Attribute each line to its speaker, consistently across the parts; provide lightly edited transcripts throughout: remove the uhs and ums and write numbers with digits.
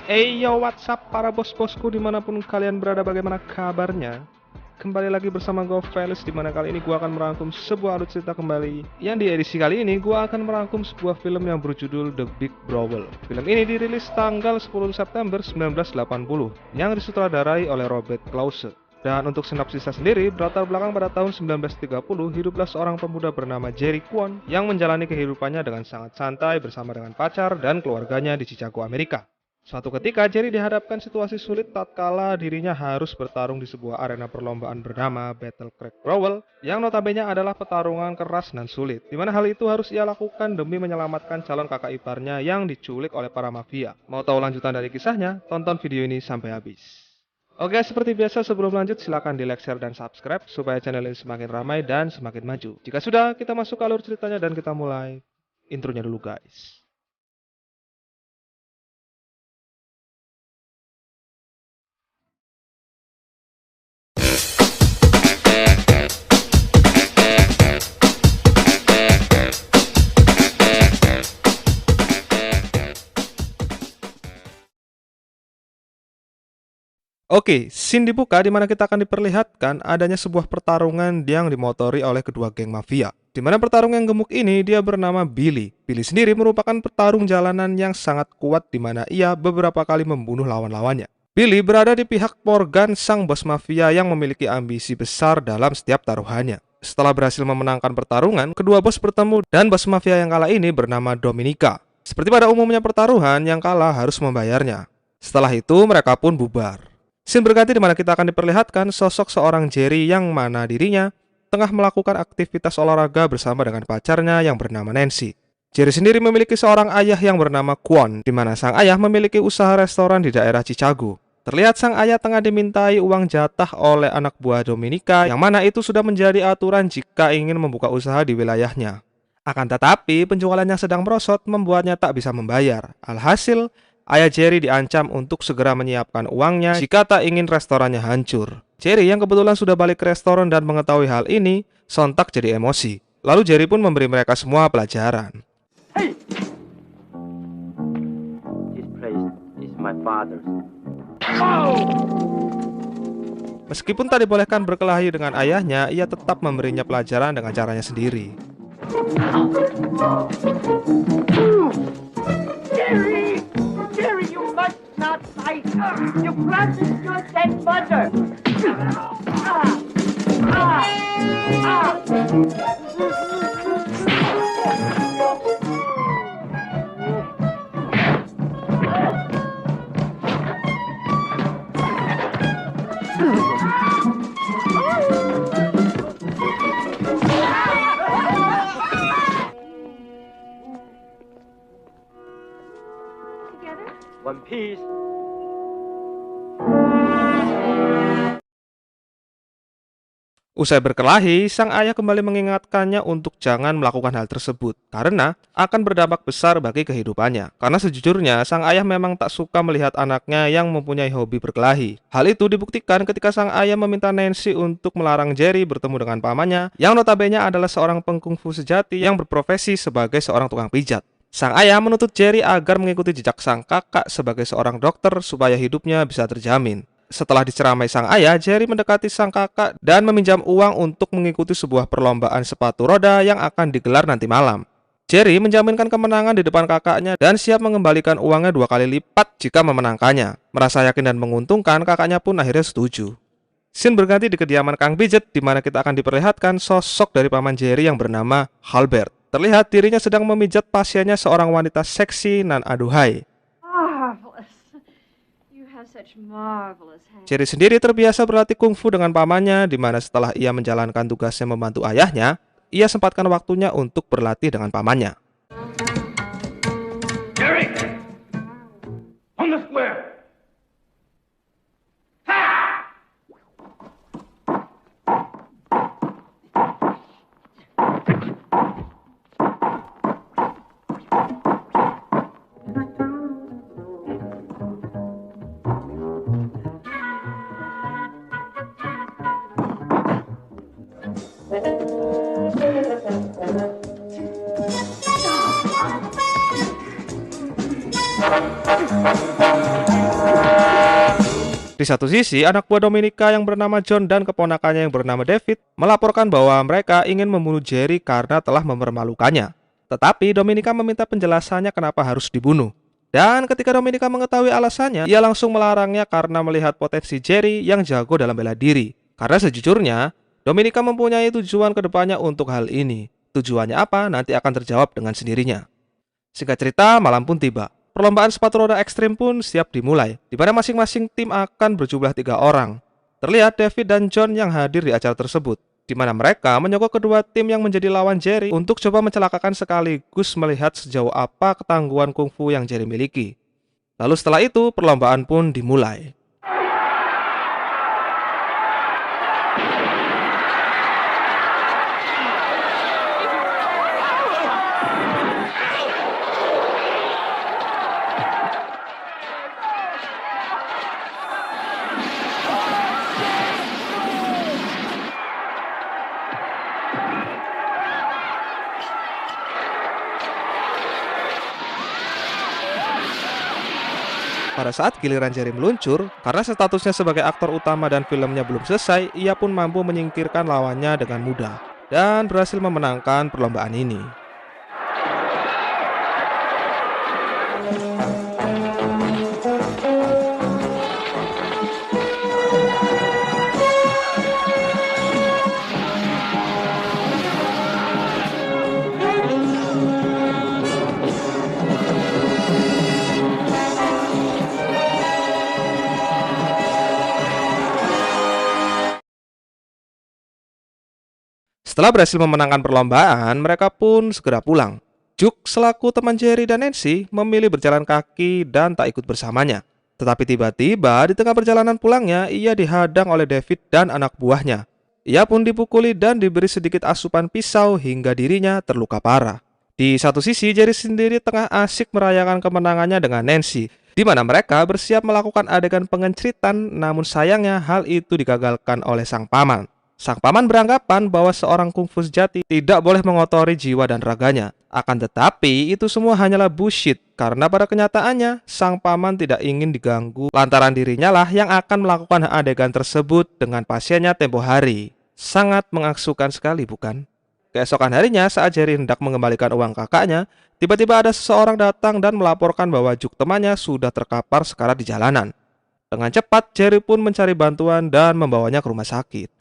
Speaker 1: Hey yo, what's up para bos-bosku dimanapun kalian berada, bagaimana kabarnya? Kembali lagi bersama gue Felix, dimana kali ini gue akan merangkum sebuah alur cerita kembali. Yang di edisi kali ini gue akan merangkum sebuah film yang berjudul The Big BRAWL. Film ini dirilis tanggal 10 September 1980 yang disutradarai oleh Robert Klause. Dan untuk sinopsisnya sendiri, berlatar belakang pada tahun 1930, hiduplah seorang pemuda bernama Jerry Kwon yang menjalani kehidupannya dengan sangat santai bersama dengan pacar dan keluarganya di Chicago, Amerika. Suatu ketika, Jerry dihadapkan situasi sulit tatkala dirinya harus bertarung di sebuah arena perlombaan bernama Battle Creek BRAWL yang notabene adalah pertarungan keras dan sulit, di mana hal itu harus ia lakukan demi menyelamatkan calon kakak iparnya yang diculik oleh para mafia. Mau tahu lanjutan dari kisahnya? Tonton video ini sampai habis. Oke, seperti biasa sebelum lanjut silakan di like, share, dan subscribe supaya channel ini semakin ramai dan semakin maju. Jika sudah, kita masuk ke alur ceritanya dan kita mulai. Intronya dulu guys. Oke, scene dibuka di mana kita akan diperlihatkan adanya sebuah pertarungan yang dimotori oleh kedua geng mafia. Di mana petarung yang gemuk ini dia bernama Billy. Billy sendiri merupakan petarung jalanan yang sangat kuat di mana ia beberapa kali membunuh lawan-lawannya. Billy berada di pihak Morgan, sang bos mafia yang memiliki ambisi besar dalam setiap taruhannya. Setelah berhasil memenangkan pertarungan, kedua bos bertemu dan bos mafia yang kalah ini bernama Dominika. Seperti pada umumnya pertaruhan, yang kalah harus membayarnya. Setelah itu mereka pun bubar. Scene berganti di mana kita akan diperlihatkan sosok seorang Jerry yang mana dirinya tengah melakukan aktivitas olahraga bersama dengan pacarnya yang bernama Nancy. Jerry sendiri memiliki seorang ayah yang bernama Kwon, di mana sang ayah memiliki usaha restoran di daerah Chicago. Terlihat sang ayah tengah dimintai uang jatah oleh anak buah Dominika, yang mana itu sudah menjadi aturan jika ingin membuka usaha di wilayahnya. Akan tetapi, penjualan yang sedang merosot membuatnya tak bisa membayar. Alhasil, ayah Jerry diancam untuk segera menyiapkan uangnya jika tak ingin restorannya hancur. Jerry yang kebetulan sudah balik ke restoran dan mengetahui hal ini, sontak jadi emosi. Lalu Jerry pun memberi mereka semua pelajaran.
Speaker 2: Hey! This place is my father's. Oh!
Speaker 1: Meskipun tak dibolehkan berkelahi dengan ayahnya, ia tetap memberinya pelajaran dengan caranya sendiri.
Speaker 2: Jerry! Jerry, you must not fight! You promised your dead mother! One piece.
Speaker 1: Usai berkelahi, sang ayah kembali mengingatkannya untuk jangan melakukan hal tersebut karena akan berdampak besar bagi kehidupannya. Karena sejujurnya, sang ayah memang tak suka melihat anaknya yang mempunyai hobi berkelahi. Hal itu dibuktikan ketika sang ayah meminta Nancy untuk melarang Jerry bertemu dengan pamannya yang notabene adalah seorang pengkungfu sejati yang berprofesi sebagai seorang tukang pijat. Sang ayah menuntut Jerry agar mengikuti jejak sang kakak sebagai seorang dokter supaya hidupnya bisa terjamin. Setelah diceramai sang ayah, Jerry mendekati sang kakak dan meminjam uang untuk mengikuti sebuah perlombaan sepatu roda yang akan digelar nanti malam. Jerry menjaminkan kemenangan di depan kakaknya dan siap mengembalikan uangnya 2 kali lipat jika memenangkannya. Merasa yakin dan menguntungkan, kakaknya pun akhirnya setuju. Scene berganti di kediaman Kang Pijet, di mana kita akan diperlihatkan sosok dari paman Jerry yang bernama Halbert. Terlihat dirinya sedang memijat pasiennya, seorang wanita seksi nan aduhai. Jerry sendiri terbiasa berlatih kungfu dengan pamannya, di mana setelah ia menjalankan tugasnya membantu ayahnya, ia sempatkan waktunya untuk berlatih dengan pamannya.
Speaker 2: Jerry! On the square!
Speaker 1: Di satu sisi, anak buah Dominika yang bernama John dan keponakannya yang bernama David melaporkan bahwa mereka ingin membunuh Jerry karena telah mempermalukannya. Tetapi Dominika meminta penjelasannya kenapa harus dibunuh. Dan ketika Dominika mengetahui alasannya, ia langsung melarangnya karena melihat potensi Jerry yang jago dalam bela diri. Karena sejujurnya, Dominika mempunyai tujuan kedepannya untuk hal ini. Tujuannya apa nanti akan terjawab dengan sendirinya. Singkat cerita, malam pun tiba. Perlombaan sepatu roda ekstrim pun siap dimulai, di mana masing-masing tim akan berjumlah 3 orang. Terlihat David dan John yang hadir di acara tersebut, di mana mereka menyogok kedua tim yang menjadi lawan Jerry untuk coba mencelakakan sekaligus melihat sejauh apa ketangguhan kungfu yang Jerry miliki. Lalu setelah itu, perlombaan pun dimulai. Pada saat giliran Jerry meluncur, karena statusnya sebagai aktor utama dan filmnya belum selesai, ia pun mampu menyingkirkan lawannya dengan mudah dan berhasil memenangkan perlombaan ini. Setelah berhasil memenangkan perlombaan, mereka pun segera pulang. Juk selaku teman Jerry dan Nancy memilih berjalan kaki dan tak ikut bersamanya. Tetapi tiba-tiba di tengah perjalanan pulangnya, ia dihadang oleh David dan anak buahnya. Ia pun dipukuli dan diberi sedikit asupan pisau hingga dirinya terluka parah. Di satu sisi, Jerry sendiri tengah asik merayakan kemenangannya dengan Nancy, di mana mereka bersiap melakukan adegan pengecritan, namun sayangnya hal itu digagalkan oleh sang paman. Sang paman beranggapan bahwa seorang kungfu sejati tidak boleh mengotori jiwa dan raganya. Akan tetapi, itu semua hanyalah bullshit, karena pada kenyataannya, sang paman tidak ingin diganggu lantaran dirinya lah yang akan melakukan adegan tersebut dengan pasiennya tempo hari. Sangat mengasuhkan sekali, bukan? Keesokan harinya, saat Jerry hendak mengembalikan uang kakaknya, tiba-tiba ada seseorang datang dan melaporkan bahwa Juk temannya sudah terkapar sekarat di jalanan. Dengan cepat, Jerry pun mencari bantuan dan membawanya ke rumah sakit.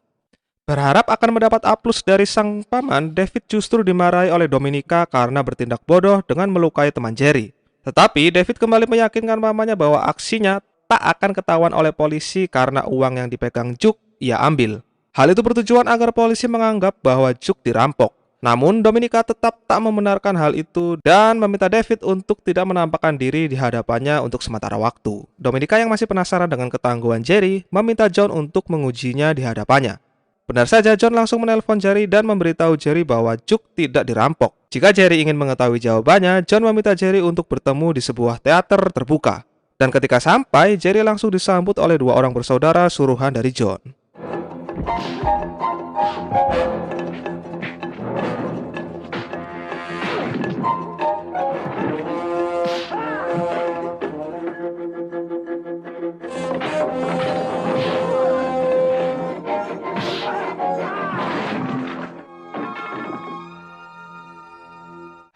Speaker 1: Berharap akan mendapat aplaus dari sang paman, David justru dimarahi oleh Dominika karena bertindak bodoh dengan melukai teman Jerry. Tetapi David kembali meyakinkan pamannya bahwa aksinya tak akan ketahuan oleh polisi karena uang yang dipegang Juk ia ambil. Hal itu bertujuan agar polisi menganggap bahwa Juk dirampok. Namun Dominika tetap tak membenarkan hal itu dan meminta David untuk tidak menampakkan diri di hadapannya untuk sementara waktu. Dominika yang masih penasaran dengan ketangguhan Jerry meminta John untuk mengujinya di hadapannya. Benar saja, John langsung menelpon Jerry dan memberitahu Jerry bahwa Juk tidak dirampok. Jika Jerry ingin mengetahui jawabannya, John meminta Jerry untuk bertemu di sebuah teater terbuka. Dan ketika sampai, Jerry langsung disambut oleh 2 orang bersaudara suruhan dari John.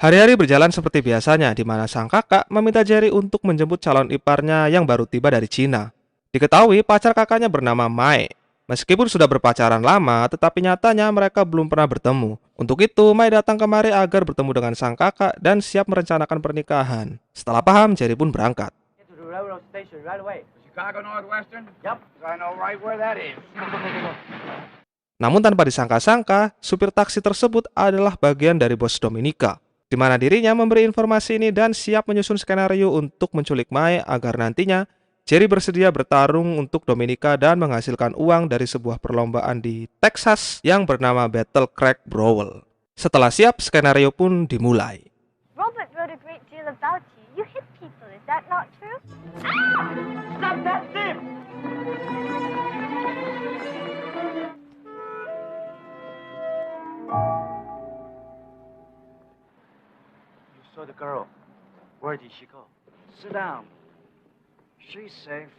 Speaker 1: Hari-hari berjalan seperti biasanya, di mana sang kakak meminta Jerry untuk menjemput calon iparnya yang baru tiba dari Cina. Diketahui pacar kakaknya bernama Mai. Meskipun sudah berpacaran lama, tetapi nyatanya mereka belum pernah bertemu. Untuk itu, Mai datang kemari agar bertemu dengan sang kakak dan siap merencanakan pernikahan. Setelah paham, Jerry pun berangkat.
Speaker 2: Get to the railroad station right away.
Speaker 3: Chicago Northwestern?
Speaker 2: Yep.
Speaker 3: I know right where that is.
Speaker 1: Namun tanpa disangka-sangka, supir taksi tersebut adalah bagian dari bos Dominika, di mana dirinya memberi informasi ini dan siap menyusun skenario untuk menculik Mai agar nantinya Jerry bersedia bertarung untuk Dominika dan menghasilkan uang dari sebuah perlombaan di Texas yang bernama Battle Crack BRAWL. Setelah siap, skenario pun dimulai.
Speaker 4: Robert wrote a great deal about you. You hit people, is that not true?
Speaker 2: Stop that thief!
Speaker 5: You saw the girl. Where did she go?
Speaker 2: Sit down. She's safe.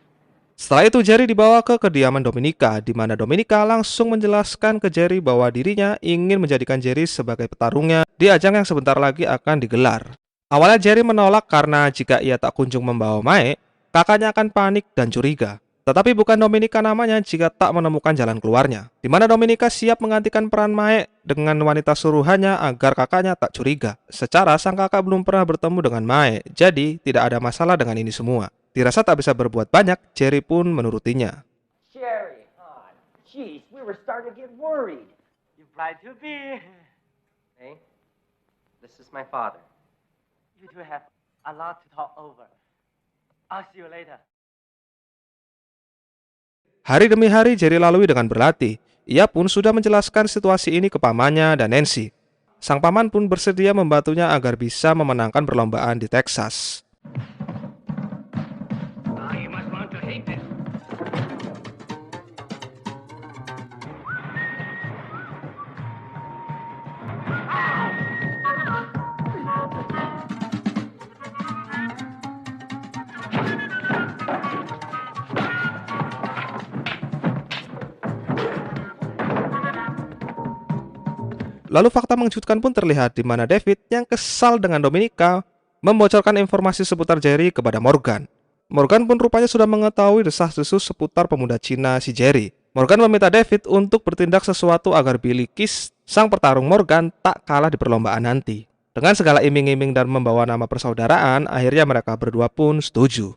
Speaker 1: Setelah itu Jerry dibawa ke kediaman Dominika, di mana Dominika langsung menjelaskan ke Jerry bahwa dirinya ingin menjadikan Jerry sebagai petarungnya di ajang yang sebentar lagi akan digelar. Awalnya Jerry menolak karena jika ia tak kunjung membawa Mae, kakaknya akan panik dan curiga. Tetapi bukan Dominika namanya jika tak menemukan jalan keluarnya, di mana Dominika siap menggantikan peran Mae dengan wanita suruhannya agar kakaknya tak curiga. Secara sang kakak belum pernah bertemu dengan Mae, jadi tidak ada masalah dengan ini semua. Dirasa tak bisa berbuat banyak, Jerry pun menurutinya.
Speaker 2: Jerry, hon. Jeez, we were starting to get worried. You fly too big.
Speaker 5: Hey, this is my father.
Speaker 2: You two have a lot to talk over. I'll see you later.
Speaker 1: Hari demi hari Jerry lalui dengan berlatih. Ia pun sudah menjelaskan situasi ini ke pamannya dan Nancy. Sang paman pun bersedia membantunya agar bisa memenangkan perlombaan di Texas.
Speaker 3: You must learn to hate this.
Speaker 1: Lalu fakta mengejutkan pun terlihat di mana David yang kesal dengan Dominika membocorkan informasi seputar Jerry kepada Morgan. Morgan pun rupanya sudah mengetahui desas-desus seputar pemuda Cina si Jerry. Morgan meminta David untuk bertindak sesuatu agar Billy Kiss, sang petarung Morgan, tak kalah di perlombaan nanti. Dengan segala iming-iming dan membawa nama persaudaraan, akhirnya mereka berdua pun setuju.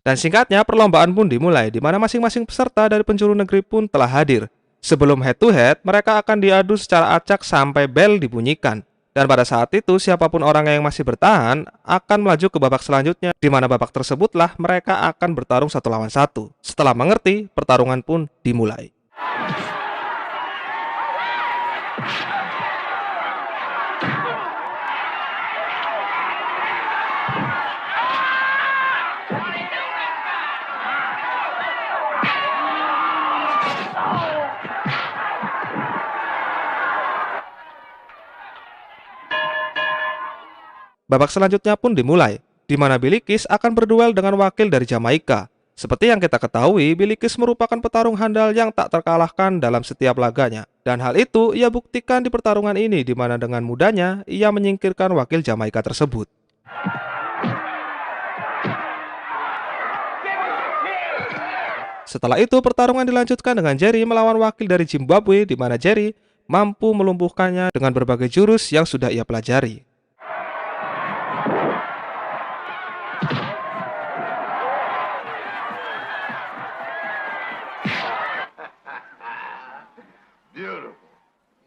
Speaker 1: Dan singkatnya, perlombaan pun dimulai, di mana masing-masing peserta dari penjuru negeri pun telah hadir. Sebelum head-to-head, mereka akan diadu secara acak sampai bel dibunyikan. Dan pada saat itu, siapapun orang yang masih bertahan akan melaju ke babak selanjutnya, di mana babak tersebutlah mereka akan bertarung satu lawan satu. Setelah mengerti, pertarungan pun dimulai. Babak selanjutnya pun dimulai, di mana Billy Kiss akan berduel dengan wakil dari Jamaika. Seperti yang kita ketahui, Billy Kiss merupakan petarung handal yang tak terkalahkan dalam setiap laganya. Dan hal itu ia buktikan di pertarungan ini, di mana dengan mudahnya ia menyingkirkan wakil Jamaika tersebut. Setelah itu, pertarungan dilanjutkan dengan Jerry melawan wakil dari Zimbabwe, di mana Jerry mampu melumpuhkannya dengan berbagai jurus yang sudah ia pelajari.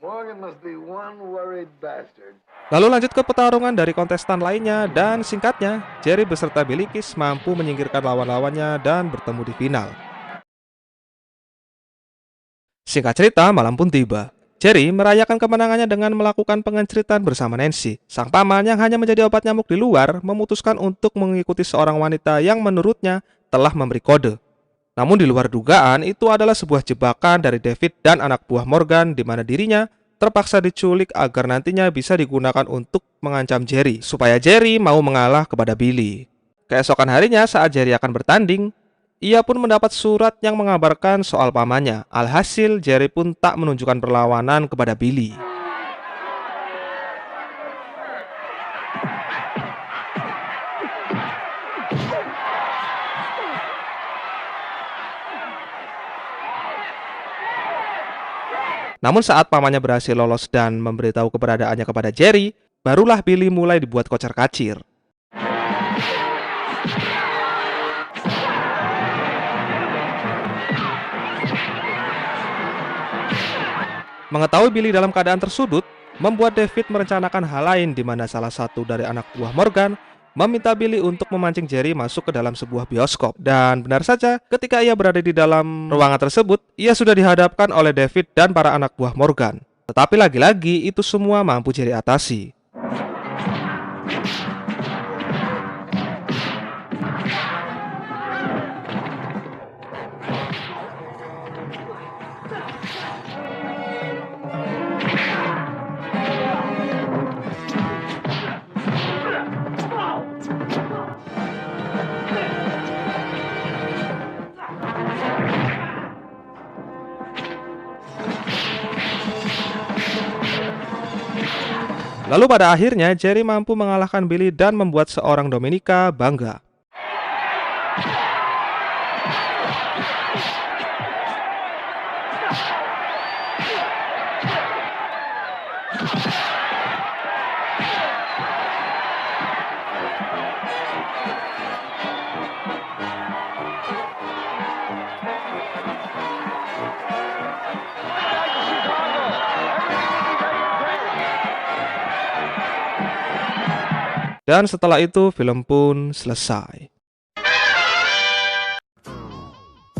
Speaker 6: Morgan must be one worried bastard.
Speaker 1: Lalu lanjut ke pertarungan dari kontestan lainnya dan singkatnya, Jerry beserta Billy Kiss mampu menyingkirkan lawan-lawannya dan bertemu di final. Singkat cerita, malam pun tiba. Jerry merayakan kemenangannya dengan melakukan pengenceritan bersama Nancy. Sang paman yang hanya menjadi obat nyamuk di luar memutuskan untuk mengikuti seorang wanita yang menurutnya telah memberi kode. Namun di luar dugaan, itu adalah sebuah jebakan dari David dan anak buah Morgan, di mana dirinya terpaksa diculik agar nantinya bisa digunakan untuk mengancam Jerry, supaya Jerry mau mengalah kepada Billy. Keesokan harinya saat Jerry akan bertanding, ia pun mendapat surat yang mengabarkan soal pamannya. Alhasil, Jerry pun tak menunjukkan perlawanan kepada Billy. Namun saat pamannya berhasil lolos dan memberitahu keberadaannya kepada Jerry, barulah Billy mulai dibuat kocar-kacir. Mengetahui Billy dalam keadaan tersudut, membuat David merencanakan hal lain, di mana salah satu dari anak buah Morgan meminta Billy untuk memancing Jerry masuk ke dalam sebuah bioskop. Dan benar saja, ketika ia berada di dalam ruangan tersebut, ia sudah dihadapkan oleh David dan para anak buah Morgan. Tetapi lagi-lagi itu semua mampu Jerry atasi. Lalu pada akhirnya Jerry mampu mengalahkan Billy dan membuat seorang Dominika bangga. Dan setelah itu film pun selesai.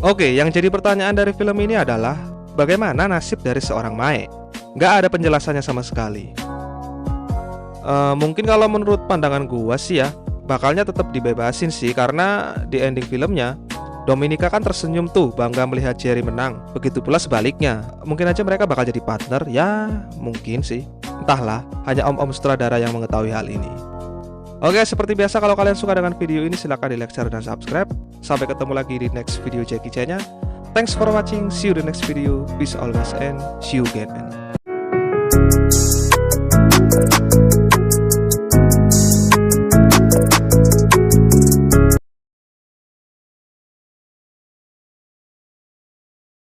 Speaker 1: Oke, yang jadi pertanyaan dari film ini adalah bagaimana nasib dari seorang Mae? Nggak ada penjelasannya sama sekali. Mungkin kalau menurut pandangan gua sih ya, bakalnya tetap dibebasin sih, karena di ending filmnya Dominika kan tersenyum tuh bangga melihat Jerry menang. Begitu pula sebaliknya, mungkin aja mereka bakal jadi partner. Ya mungkin sih, entahlah, hanya om-om sutradara yang mengetahui hal ini. Oke, seperti biasa kalau kalian suka dengan video ini silahkan di like, share, dan subscribe. Sampai ketemu lagi di next video Jackie Chan-nya. Thanks for watching, see you the next video. Peace always and see you again, man.